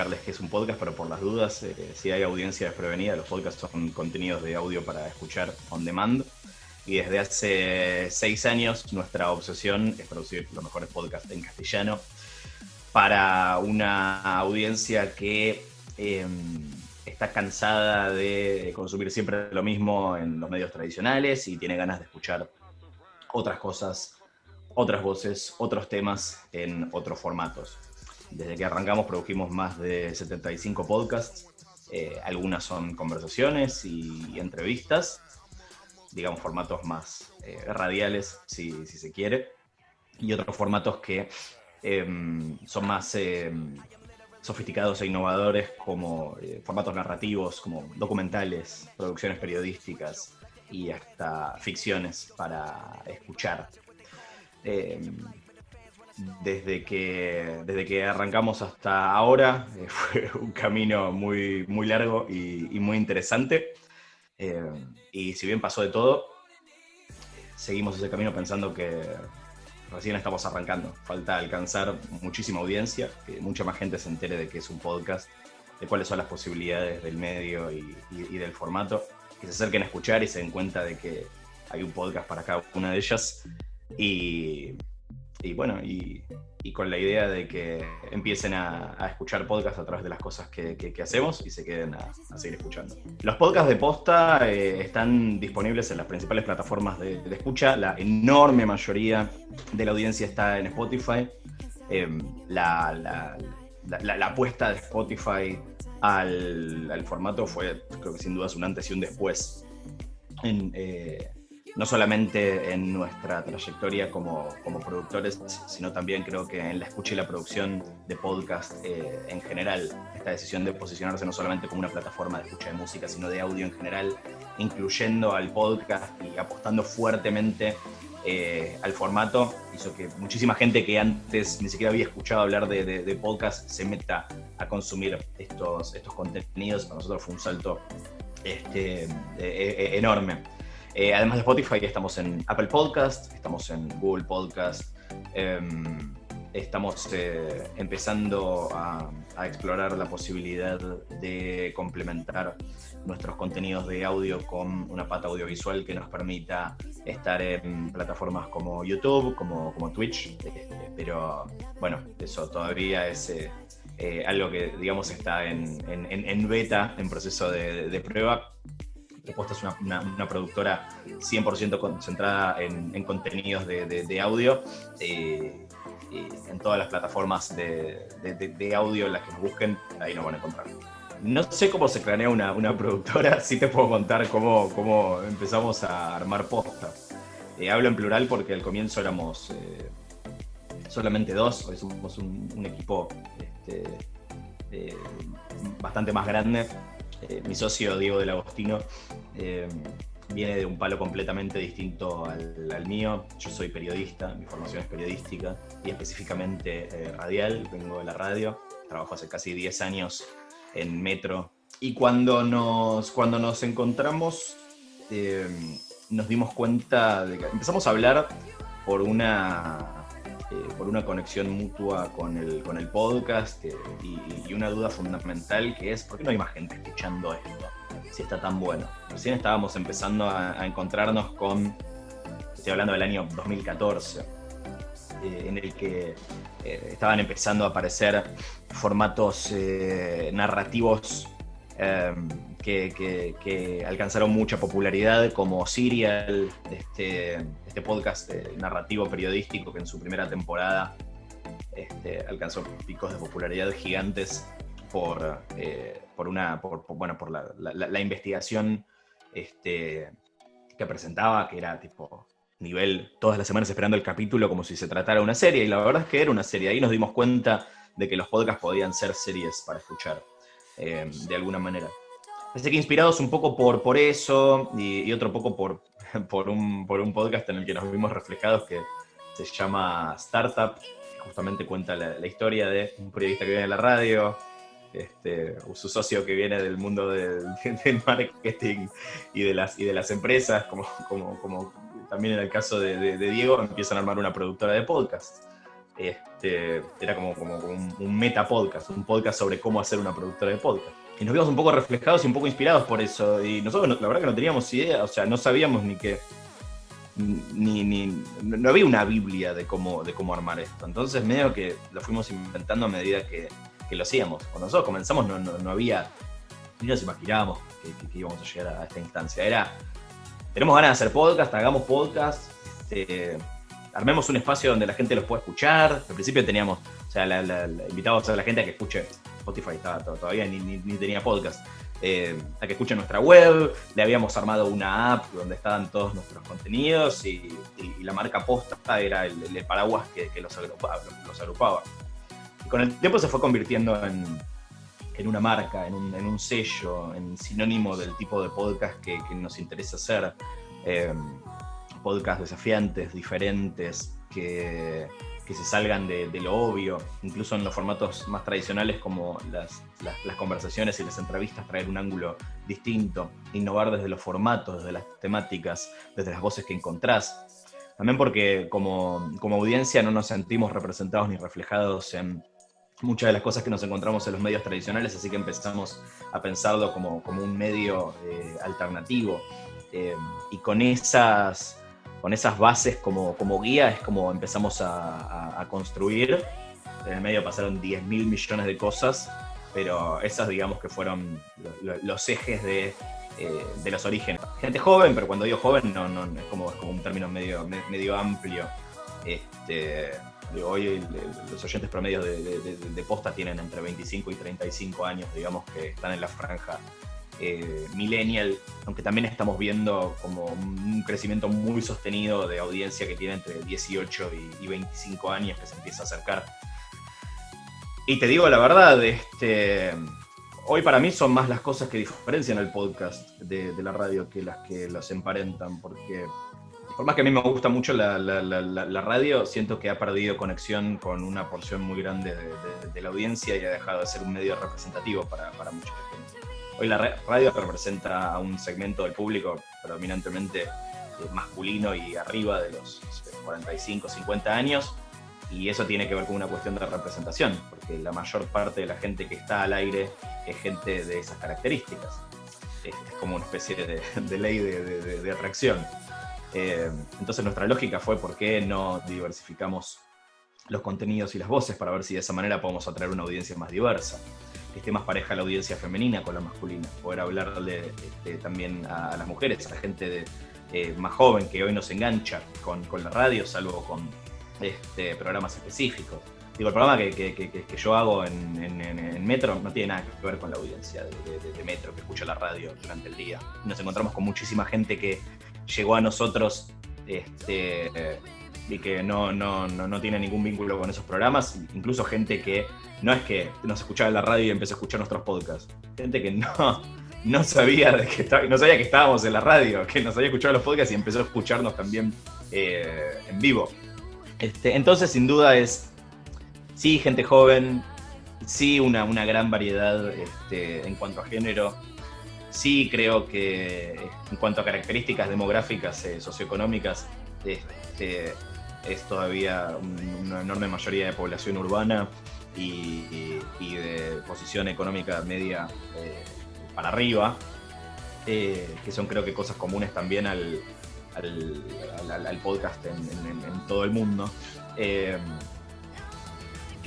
explicarles qué es un podcast, pero por las dudas, si hay audiencia desprevenida, los podcasts son contenidos de audio para escuchar on demand. Y desde hace 6 años nuestra obsesión es producir los mejores podcasts en castellano para una audiencia que está cansada de consumir siempre lo mismo en los medios tradicionales y tiene ganas de escuchar otras cosas, otras voces, otros temas en otros formatos. Desde que arrancamos produjimos más de 75 podcasts. Algunas son conversaciones y entrevistas, digamos formatos más radiales, si se quiere, y otros formatos que son más sofisticados e innovadores, como formatos narrativos, como documentales, producciones periodísticas y hasta ficciones para escuchar. Desde que arrancamos hasta ahora fue un camino muy, muy largo y muy interesante. Y si bien pasó de todo, seguimos ese camino pensando que recién estamos arrancando. Falta alcanzar muchísima audiencia, que mucha más gente se entere de que es un podcast, de cuáles son las posibilidades del medio y del formato, que se acerquen a escuchar y se den cuenta de que hay un podcast para cada una de ellas. Y bueno, y con la idea de que empiecen a escuchar podcasts a través de las cosas que hacemos y se queden a seguir escuchando. Los podcasts de Posta están disponibles en las principales plataformas de escucha. La enorme mayoría de la audiencia está en Spotify. La apuesta de Spotify al formato fue, creo que sin duda, un antes y un después no solamente en nuestra trayectoria como productores, sino también creo que en la escucha y la producción de podcast en general. Esta decisión de posicionarse no solamente como una plataforma de escucha de música, sino de audio en general, incluyendo al podcast y apostando fuertemente al formato, hizo que muchísima gente que antes ni siquiera había escuchado hablar de podcast se meta a consumir estos contenidos. Para nosotros fue un salto enorme. Además de Spotify, estamos en Apple Podcast, estamos en Google Podcast, estamos empezando a explorar la posibilidad de complementar nuestros contenidos de audio con una pata audiovisual que nos permita estar en plataformas como YouTube, como Twitch, pero bueno, eso todavía es algo que, digamos, está en beta, en proceso de prueba. Posta es una productora 100% concentrada en contenidos de audio, en todas las plataformas de audio en las que nos busquen, ahí nos van a encontrar. No sé cómo se planea una productora, sí te puedo contar cómo empezamos a armar Posta. Hablo en plural porque al comienzo éramos solamente 2, hoy somos un equipo bastante más grande. Mi socio Diego del Agostino viene de un palo completamente distinto al mío. Yo soy periodista, mi formación es periodística y específicamente radial, vengo de la radio, trabajo hace casi 10 años en Metro. Y cuando nos encontramos nos dimos cuenta de que empezamos a hablar por una conexión mutua con el podcast y una duda fundamental que es: ¿por qué no hay más gente escuchando esto si está tan bueno? Recién estábamos empezando a encontrarnos con, estoy hablando del año 2014, en el que estaban empezando a aparecer formatos narrativos que alcanzaron mucha popularidad, como Serial, este podcast narrativo periodístico que en su primera temporada alcanzó picos de popularidad gigantes por la investigación que presentaba, que era tipo nivel todas las semanas esperando el capítulo como si se tratara de una serie, y la verdad es que era una serie. Ahí nos dimos cuenta de que los podcasts podían ser series para escuchar de alguna manera. Así que inspirados un poco por eso y otro poco por un podcast en el que nos vimos reflejados, que se llama Startup, que justamente cuenta la historia de un periodista que viene de la radio, su socio que viene del mundo del marketing y de las empresas, como también en el caso de Diego, empiezan a armar una productora de podcast. era como un meta podcast, un podcast sobre cómo hacer una productora de podcast. Y nos vimos un poco reflejados y un poco inspirados por eso. Y nosotros la verdad que no teníamos idea, o sea, no sabíamos ni que... no había una biblia de cómo armar esto. Entonces medio que lo fuimos inventando a medida que lo hacíamos. Cuando nosotros comenzamos no había... Ni nos imaginábamos que íbamos a llegar a esta instancia. Era, tenemos ganas de hacer podcast, hagamos podcast, armemos un espacio donde la gente los pueda escuchar. Al principio teníamos, o sea, invitábamos a la gente a que escuche. Spotify todavía ni tenía podcast. A que escuchen nuestra web. Le habíamos armado una app donde estaban todos nuestros contenidos y la marca Posta era el paraguas que los agrupaba. Y con el tiempo se fue convirtiendo en una marca, en un sello, en sinónimo del tipo de podcast que nos interesa hacer. Podcasts desafiantes, diferentes, que se salgan de lo obvio, incluso en los formatos más tradicionales como las conversaciones y las entrevistas, traer un ángulo distinto, innovar desde los formatos, desde las temáticas, desde las voces que encontrás. También porque como audiencia no nos sentimos representados ni reflejados en muchas de las cosas que nos encontramos en los medios tradicionales, así que empezamos a pensarlo como un medio alternativo. Y con esas bases como guía es como empezamos a construir. En el medio pasaron 10.000 millones de cosas, pero esas digamos que fueron los ejes de los orígenes. Gente joven, pero cuando digo joven no es como un término medio amplio. Hoy los oyentes promedios de Posta tienen entre 25 y 35 años, digamos que están en la franja millennial, aunque también estamos viendo como un crecimiento muy sostenido de audiencia que tiene entre 18 y 25 años que se empieza a acercar. Y te digo la verdad, hoy para mí son más las cosas que diferencian el podcast de la radio que las que los emparentan, porque por más que a mí me gusta mucho la radio, siento que ha perdido conexión con una porción muy grande de la audiencia y ha dejado de ser un medio representativo para mucha gente. Hoy la radio representa a un segmento del público predominantemente masculino y arriba de los 45, 50 años, y eso tiene que ver con una cuestión de representación, porque la mayor parte de la gente que está al aire es gente de esas características. Es como una especie de ley de atracción. Entonces nuestra lógica fue por qué no diversificamos los contenidos y las voces para ver si de esa manera podemos atraer una audiencia más diversa, que esté más pareja la audiencia femenina con la masculina, poder hablarle también a las mujeres, a la gente más joven que hoy nos engancha con la radio, salvo con programas específicos. Digo, el programa que yo hago en Metro no tiene nada que ver con la audiencia de Metro que escucha la radio durante el día. Nos encontramos con muchísima gente que llegó a nosotros y que no tiene ningún vínculo con esos programas, incluso gente que no es que nos escuchaba en la radio y empezó a escuchar nuestros podcasts, gente que no sabía que estábamos en la radio, que nos había escuchado los podcasts y empezó a escucharnos también en vivo. Entonces sin duda es sí gente joven, sí una gran variedad en cuanto a género. Sí creo que en cuanto a características demográficas, socioeconómicas, es todavía una enorme mayoría de población urbana y de posición económica media para arriba, que son creo que cosas comunes también al podcast en todo el mundo. Que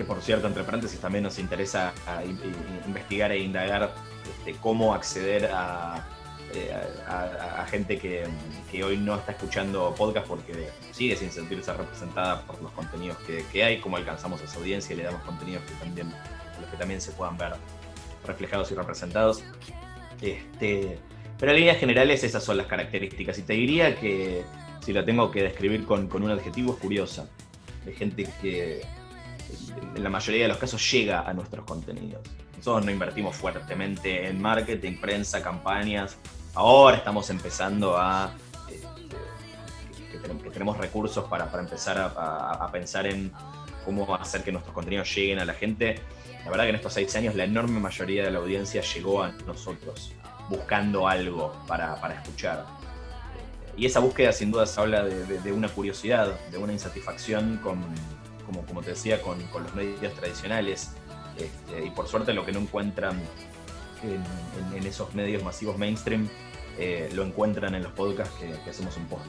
por cierto, entre paréntesis, también nos interesa investigar e indagar cómo acceder a gente que hoy no está escuchando podcast porque sigue sin sentirse representada por los contenidos que hay, cómo alcanzamos a esa audiencia y le damos contenidos a los que también se puedan ver reflejados y representados. Pero en líneas generales esas son las características, y te diría que si la tengo que describir con un adjetivo, es curiosa, de gente que en la mayoría de los casos llega a nuestros contenidos. Nosotros no invertimos fuertemente en marketing, prensa, campañas. Ahora estamos empezando que tenemos recursos para empezar a pensar en cómo hacer que nuestros contenidos lleguen a la gente. La verdad que en estos 6 años la enorme mayoría de la audiencia llegó a nosotros buscando algo para escuchar. Y esa búsqueda sin duda habla de una curiosidad, de una insatisfacción como te decía, con los medios tradicionales. Y por suerte lo que no encuentran en esos medios masivos mainstream, lo encuentran en los podcasts que hacemos un post.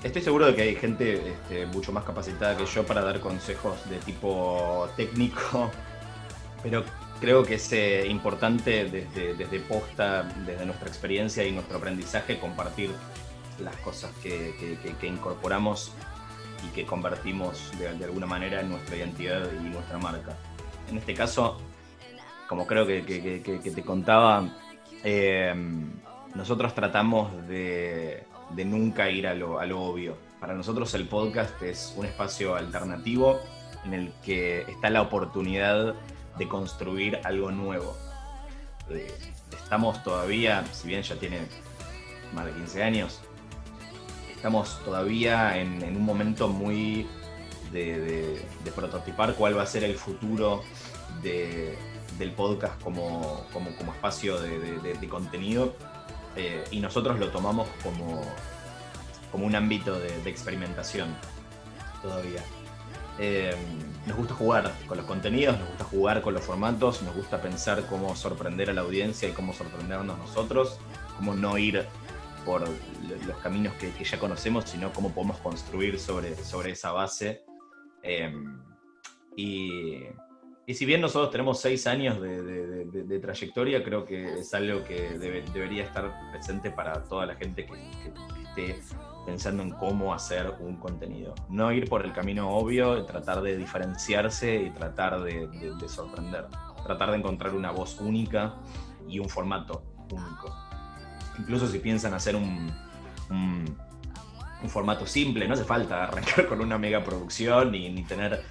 Estoy seguro de que hay gente mucho más capacitada que yo para dar consejos de tipo técnico, pero creo que es importante desde posta, desde nuestra experiencia y nuestro aprendizaje, compartir las cosas que incorporamos y que convertimos de alguna manera en nuestra identidad y nuestra marca. En este caso, como creo que te contaba, nosotros tratamos de nunca ir a lo obvio. Para nosotros el podcast es un espacio alternativo en el que está la oportunidad de construir algo nuevo. Estamos todavía, si bien ya tiene más de 15 años, estamos todavía en un momento muy de prototipar cuál va a ser el futuro del podcast como espacio de contenido, y nosotros lo tomamos como un ámbito de experimentación todavía. Nos gusta jugar con los contenidos, nos gusta jugar con los formatos, nos gusta pensar cómo sorprender a la audiencia y cómo sorprendernos nosotros, cómo no ir por los caminos que ya conocemos, sino cómo podemos construir sobre esa base. Y si bien nosotros tenemos 6 años de trayectoria, creo que es algo que debería estar presente para toda la gente que esté pensando en cómo hacer un contenido. No ir por el camino obvio, tratar de diferenciarse y tratar de sorprender. Tratar de encontrar una voz única y un formato único. Incluso si piensan hacer un formato simple, no hace falta arrancar con una mega producción ni tener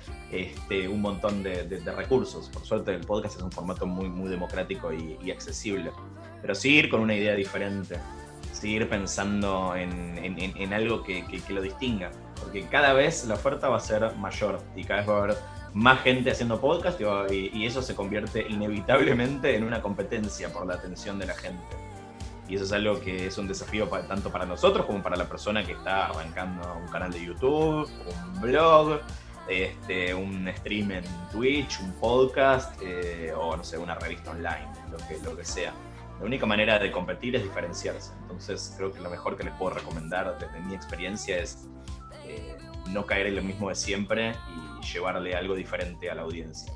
un montón de recursos. Por suerte el podcast es un formato muy, muy democrático y accesible. Pero sí ir con una idea diferente, seguir pensando en algo que lo distinga, porque cada vez la oferta va a ser mayor y cada vez va a haber más gente haciendo podcast y eso se convierte inevitablemente en una competencia por la atención de la gente. Y eso es algo que es un desafío tanto para nosotros como para la persona que está arrancando un canal de YouTube, un blog, un stream en Twitch, un podcast, o no sé, una revista online, lo que sea. La única manera de competir es diferenciarse. Entonces creo que lo mejor que les puedo recomendar desde mi experiencia es no caer en lo mismo de siempre y llevarle algo diferente a la audiencia.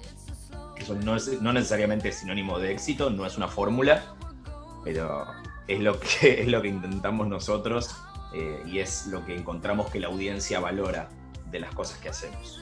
Eso no necesariamente es sinónimo de éxito, no es una fórmula, pero es lo que intentamos nosotros, y es lo que encontramos que la audiencia valora de las cosas que hacemos.